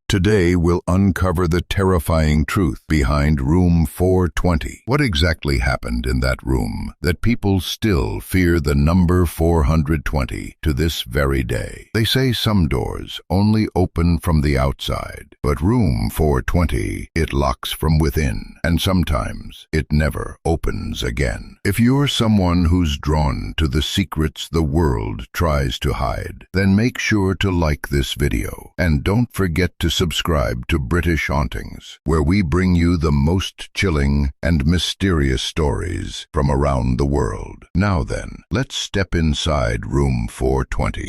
Today we'll uncover the terrifying truth behind room 420. What exactly happened in that room that people still fear the number 420 to this very day? They say some doors only open from the outside, but room 420, it locks from within, and sometimes it never opens again. If you're someone who's drawn to the secrets the world tries to hide, then make sure to like this video, and don't forget to subscribe to British Hauntings, where we bring you the most chilling and mysterious stories from around the world. Now then, let's step inside room 420.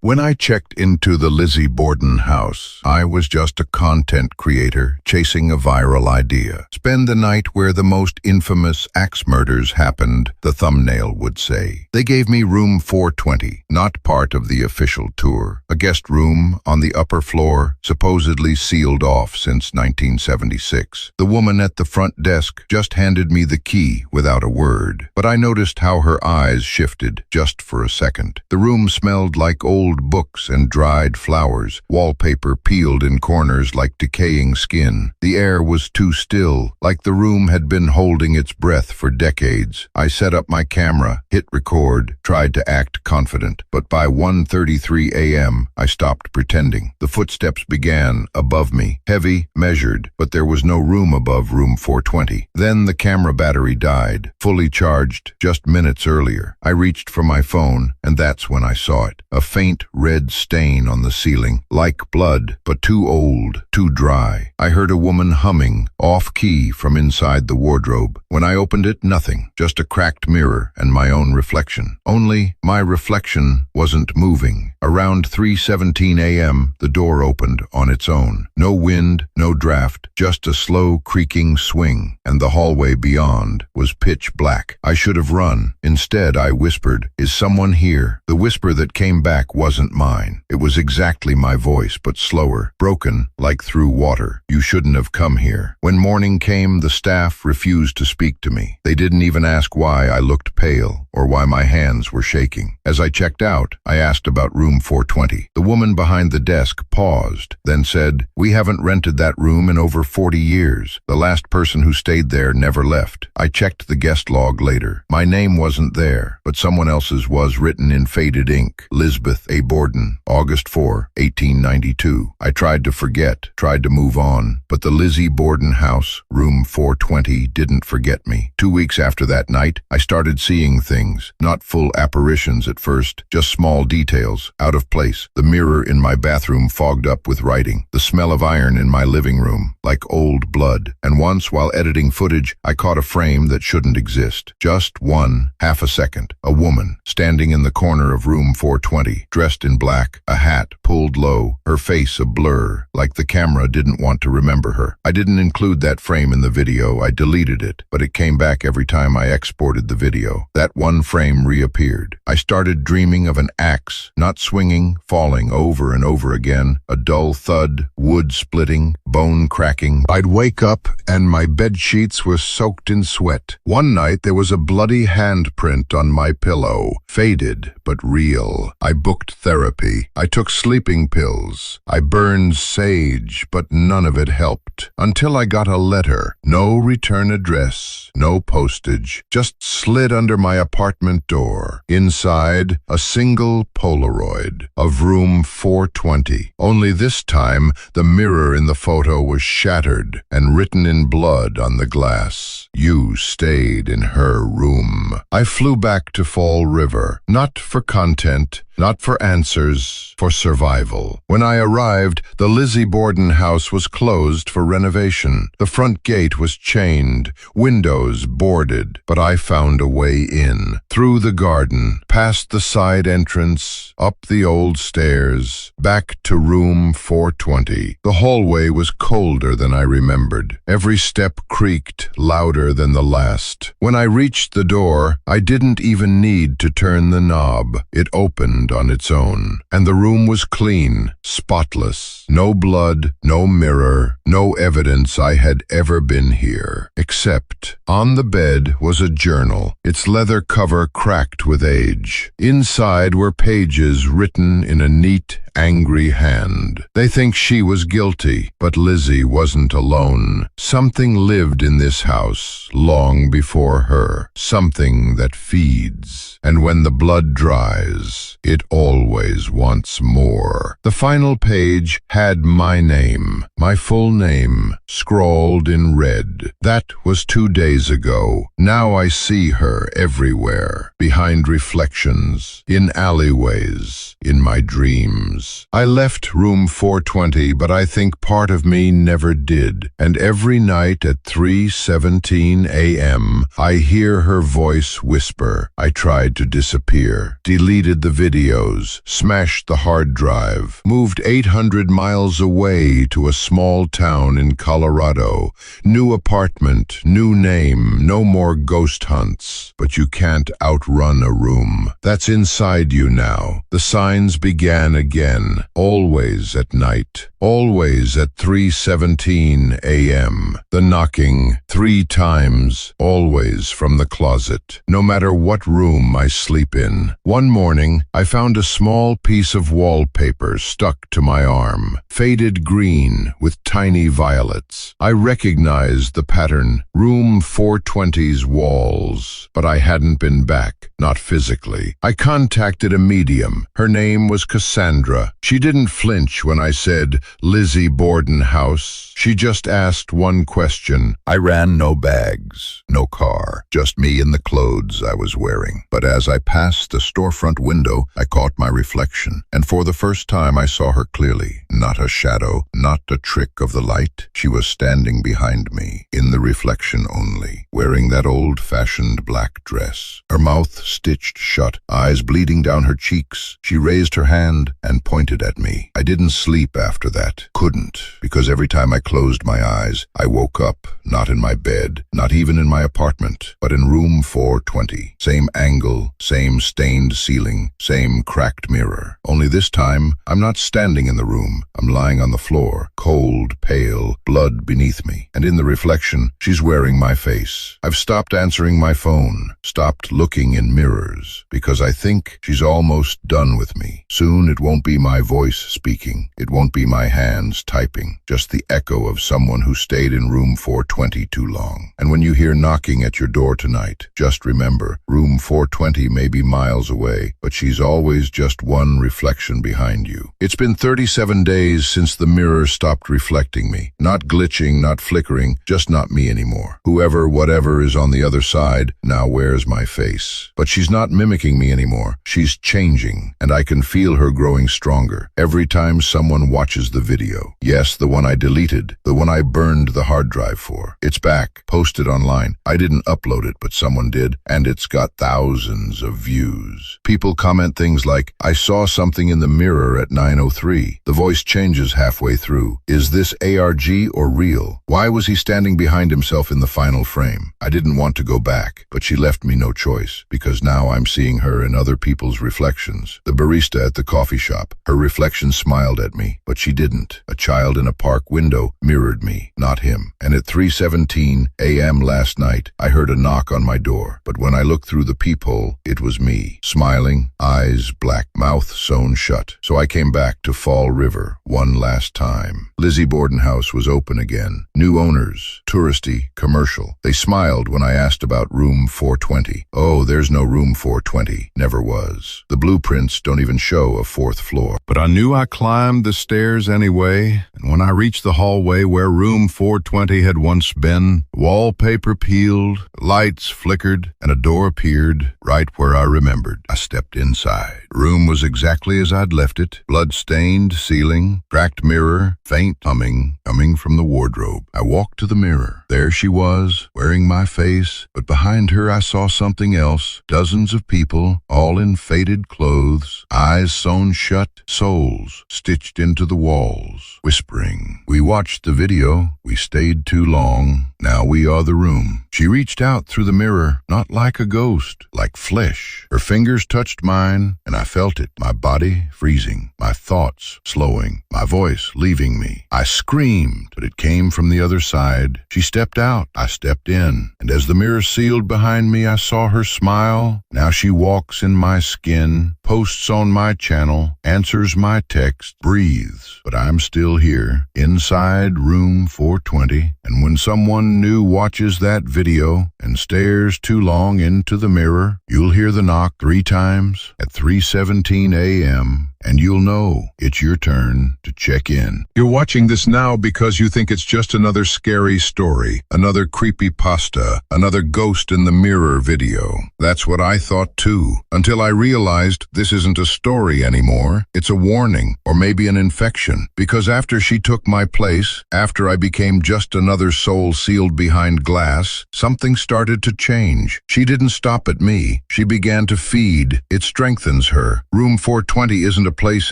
When I checked into the Lizzie Borden House, I was just a content creator chasing a viral idea. Spend the night where the most infamous axe murders happened, the thumbnail would say. They gave me room 420, not part of the official tour. A guest room on the upper floor, supposedly sealed off since 1976. The woman at the front desk just handed me the key without a word, but I noticed how her eyes shifted just for a second. The room smelled like old books and dried flowers, wallpaper peeled in corners like decaying skin. The air was too still, like the room had been holding its breath for decades. I set up my camera, hit record, tried to act confident, but by 1:33 a.m. I stopped pretending. The footsteps began above me, heavy, measured, but there was no room above room 420. Then the camera battery died, fully charged just minutes earlier. I reached for my phone, and that's when I saw it. A faint red stain on the ceiling, like blood, but too old, too dry. I heard a woman humming, off-key from inside the wardrobe. When I opened it, nothing, just a cracked mirror and my own reflection. Only my reflection wasn't moving. Around 3:17 a.m., the door opened on its own. No wind, no draft, just a slow creaking swing, and the hallway beyond was pitch black. I should have run. Instead, I whispered, "Is someone here?" The whisper that came back wasn't mine. It was exactly my voice, but slower, broken, like through water. "You shouldn't have come here." When morning came, the staff refused to speak to me. They didn't even ask why I looked pale or why my hands were shaking. As I checked out, I asked about room 420. The woman behind the desk paused, then said, "We haven't rented that room in over 40 years. The last person who stayed there never left." I checked the guest log later. My name wasn't there, but someone else's was, written in faded ink. Lizzie Borden, August 4, 1892. I tried to forget, tried to move on, but the Lizzie Borden House, room 420, didn't forget me. 2 weeks after that night, I started seeing things. Not full apparitions at first, just small details, out of place. The mirror in my bathroom fogged up with writing. The smell of iron in my living room, like old blood. And once, while editing footage, I caught a frame that shouldn't exist. Just one, half a second. A woman, standing in the corner of room 420, dressed in black, a hat pulled low, her face a blur, like the camera didn't want to remember her. I didn't include that frame in the video, I deleted it, but it came back every time I exported the video. That one frame reappeared. I started dreaming of an axe, not swinging, falling over and over again, a dull thud, wood splitting, bone cracking. I'd wake up and my bed sheets were soaked in sweat. One night there was a bloody handprint on my pillow, faded but real. I booked therapy. I took sleeping pills. I burned sage, but none of it helped. Until I got a letter. No return address, no postage, just slid under my apartment door. Inside, a single Polaroid of room 420. Only this time, the mirror in the photo was shattered and written in blood on the glass. "You stayed in her room." I flew back to Fall River, not for content, not for answers, for survival. When I arrived, the Lizzie Borden house was closed for renovation. The front gate was chained, windows boarded, but I found a way in. Through the garden, past the side entrance, up the old stairs, back to room 420. The hallway was colder than I remembered. Every step creaked, louder than the last. When I reached the door, I didn't even need to turn the knob. It opened stand on its own. And the room was clean, spotless. No blood, no mirror, no evidence I had ever been here. Except, on the bed was a journal, its leather cover cracked with age. Inside were pages written in a neat, angry hand. They think she was guilty, but Lizzie wasn't alone. Something lived in this house long before her. Something that feeds. And when the blood dries, it always wants more. The final page had my name, my full name, scrawled in red. That was 2 days ago. Now I see her everywhere, behind reflections, in alleyways, in my dreams. I left room 420, but I think part of me never did. And every night at 3:17 a.m., I hear her voice whisper. I tried to disappear, deleted the videos, smashed the hard drive, moved 800 miles away to a small town in Colorado. New apartment, new name, no more ghost hunts. But you can't outrun a room. That's inside you now. The signs began again, always at night, always at 3:17 a.m. The knocking, 3 times, always from the closet, no matter what room I sleep in. One morning, I found a small piece of wallpaper stuck to my arm, faded green with tiny violets. I recognized the pattern, room 420's walls, but I hadn't been back, not physically. I contacted a medium. Her name was Cassandra. She didn't flinch when I said, Lizzie Borden House. She just asked one question. I ran no bags, no car, just me and the clothes I was wearing. But as I passed the storefront window, I caught my reflection, and for the first time I saw her clearly. Not a shadow, not a trick of the light. She was standing behind me, in the reflection only, wearing that old-fashioned black dress. Her mouth stitched shut, eyes bleeding down her cheeks. She raised her hand and pointed at me. I didn't sleep after that. Couldn't, because every time I closed my eyes, I woke up, not in my bed, not even in my apartment, but in room 420. Same angle, same stained ceiling, same cracked mirror. Only this time, I'm not standing in the room. I'm lying on the floor, cold, pale, blood beneath me. And in the reflection, she's wearing my face. I've stopped answering my phone, stopped looking in mirrors, because I think she's almost done with me. Soon it won't be my voice speaking. It won't be my hands typing. Just the echo of someone who stayed in room 420 too long. And when you hear knocking at your door tonight, just remember, room 420 may be miles away, but she's always just one reflection behind you. It's been 37 days since the mirror stopped reflecting me. Not glitching, not flickering, just not me anymore. Whoever, whatever is on the other side now wears my face. But she's not mimicking me anymore. She's changing, and I can feel her growing stronger every time someone watches the video. Yes, the one I deleted, the one I burned the hard drive for. It's back, posted online. I didn't upload it, but someone did, and it's got thousands of views. People comment things like, I saw something in the mirror at 9:03. The voice changes halfway through. Is this ARG or real? Why was he standing behind himself in the final frame? I didn't want to go back, but she left me no choice, because now I'm seeing her in other people's reflections. The barista at the coffee shop, her reflection smiled at me, but she didn't. A child in a park window mirrored me, not him. And at 3:17 a.m. last night, I heard a knock on my door. But when I looked through the peephole, it was me, smiling, eyes black, mouth sewn shut. So I came back to Fall River one last time. Lizzie Borden House was open again. New owners, touristy, commercial. They smiled when I asked about room 420. Oh, there's no room 420. Never was. The blueprints don't even show a 4th floor. But I knew I climbed the stairs anyway, and when I reached the hallway where room 420 had once been, wallpaper peeled, lights flickered, and a door appeared right where I remembered. I stepped inside. The room was exactly as I'd left it. Blood-stained ceiling, cracked mirror, faint humming coming from the wardrobe. I walked to the mirror. There she was, wearing my face, but behind her I saw something else. Dozens of people, all in faded clothes, eyes sewn shut, what? Souls stitched into the walls, whispering. We watched the video. We stayed too long. Now we are the room. She reached out through the mirror, not like a ghost, like flesh. Her fingers touched mine, and I felt it. My body freezing, my thoughts slowing, my voice leaving me. I screamed, but it came from the other side. She stepped out. I stepped in, and as the mirror sealed behind me, I saw her smile. Now she walks in my skin, posts on my channel, answers my text, breathes. But I'm still here, inside room 420, and when someone new watches that video and stares too long into the mirror, you'll hear the knock 3 times at 3:17 a.m., and you'll know it's your turn to check in. You're watching this now because you think it's just another scary story, another creepypasta, another ghost in the mirror video. That's what I thought too, until I realized this isn't a story anymore. It's a warning, or maybe an infection, because after she took my place, after I became just another soul sealed behind glass, something started to change. She didn't stop at me. She began to feed. It strengthens her. Room 420 isn't a place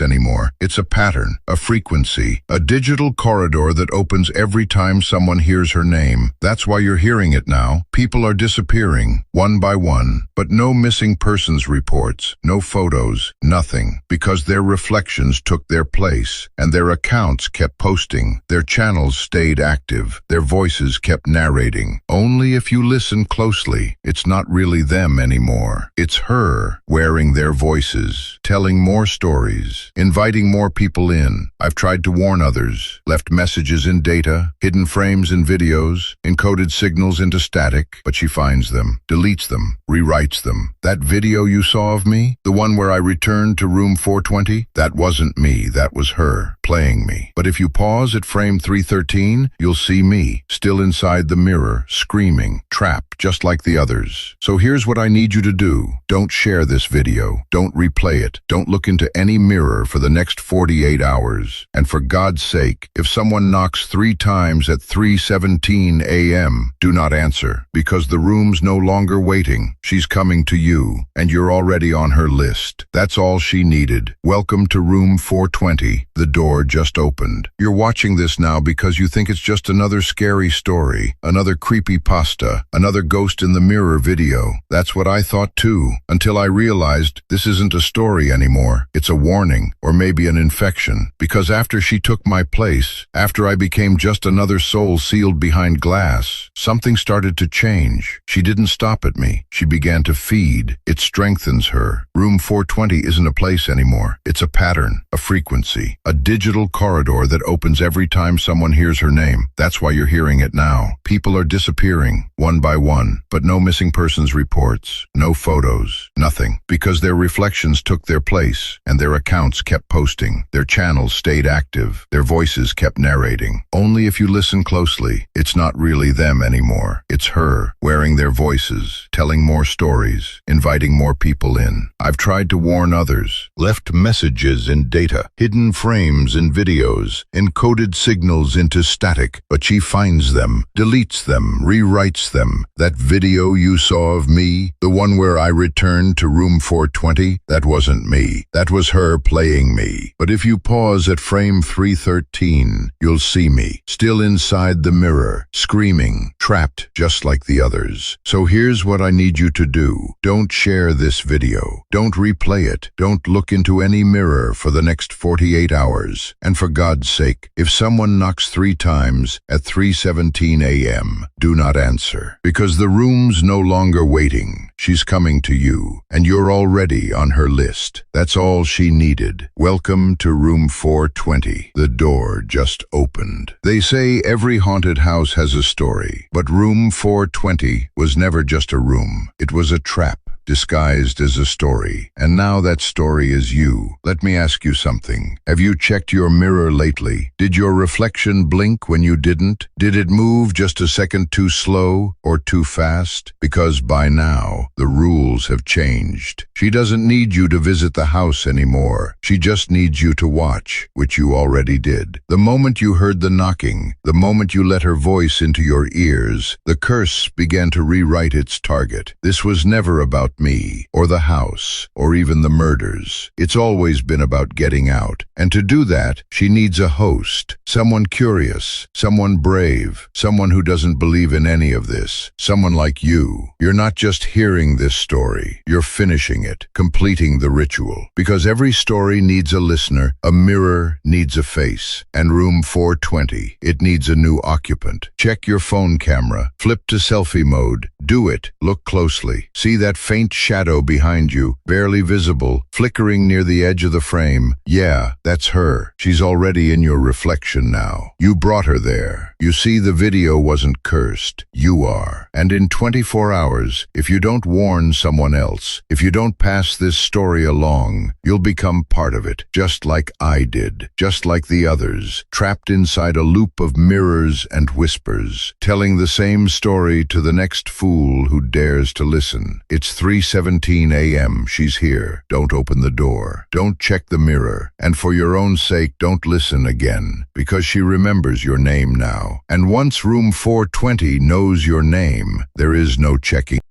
anymore. It's a pattern, a frequency, a digital corridor that opens every time someone hears her name. That's why you're hearing it now. People are disappearing, one by one, but no missing persons reports, no photos, nothing, because their reflections took their place, and their accounts kept posting, their channels stayed active, their voices kept narrating. Only if you listen closely, it's not really them anymore. It's her, wearing their voices, telling more stories, inviting more people in. I've tried to warn others, left messages in data, hidden frames in videos, encoded signals into static, but she finds them, deletes them, rewrites them. That video you saw of me, the one where I returned to room 420, that wasn't me, that was her, playing me. But if you pause at frame 313, you'll see me, still inside the mirror, screaming, trapped, just like the others. So here's what I need you to do. Don't share this video. Don't replay it. Don't look into any mirror for the next 48 hours. And for God's sake, if someone knocks 3 times at 3:17 a.m., do not answer, because the room's no longer waiting. She's coming to you, and you're already on her list. That's all she needed. Welcome to room 420. The door just opened. You're watching this now because you think it's just another scary story, another creepypasta, another ghost in the mirror video. That's what I thought too, until I realized this isn't a story anymore. It's a warning, or maybe an infection, because after she took my place, after I became just another soul sealed behind glass, something started to change. She didn't stop at me. She began to feed. It strengthens her. Room 420 isn't a place anymore. It's a pattern, a frequency, a digital corridor that opens every time someone hears her name. That's why you're hearing it now. People are disappearing, one by one, but no missing persons reports, no photos, nothing, because their reflections took their place, and their accounts kept posting, their channels stayed active, their voices kept narrating. Only if you listen closely, it's not really them anymore. It's her, wearing their voices, telling more stories, inviting more people in. I've tried to warn others, left messages in data, hidden frames in videos, encoded signals into static, but she finds them, deletes them, rewrites them. That video you saw of me, the one where I returned to room 420, that wasn't me. That was her playing me. But if you pause at frame 313, you'll see me, still inside the mirror, screaming, trapped, just like the others. So here's what I need you to do. Don't share this video. Don't replay it. Don't look into any mirror for the next 48 hours. And for God's sake, if someone knocks 3 times at 3:17 a.m., do not answer, because the room's no longer waiting. She's coming to you, and you're already on her list. That's all she needed. Welcome to room 420. The door just opened. They say every haunted house has a story, but room 420 was never just a room. It was a trap, disguised as a story. And now that story is you. Let me ask you something. Have you checked your mirror lately? Did your reflection blink when you didn't? Did it move just a second too slow or too fast? Because by now, the rules have changed. She doesn't need you to visit the house anymore. She just needs you to watch, which you already did. The moment you heard the knocking, the moment you let her voice into your ears, the curse began to rewrite its target. This was never about me, or the house, or even the murders. It's always been about getting out. And to do that, she needs a host. Someone curious, someone brave, someone who doesn't believe in any of this. Someone like you. You're not just hearing this story, you're finishing it, completing the ritual. Because every story needs a listener, a mirror needs a face. And room 420, it needs a new occupant. Check your phone camera, flip to selfie mode, do it, look closely. See that faint shadow behind you, barely visible, flickering near the edge of the frame. Yeah, that's her. She's already in your reflection now. You brought her there. You see, the video wasn't cursed. You are. And in 24 hours, if you don't warn someone else, if you don't pass this story along, you'll become part of it, just like I did, just like the others, trapped inside a loop of mirrors and whispers, telling the same story to the next fool who dares to listen. It's 3:17 a.m. She's here. Don't open the door. Don't check the mirror. And for your own sake, don't listen again, because she remembers your name now. And once room 420 knows your name, there is no checking.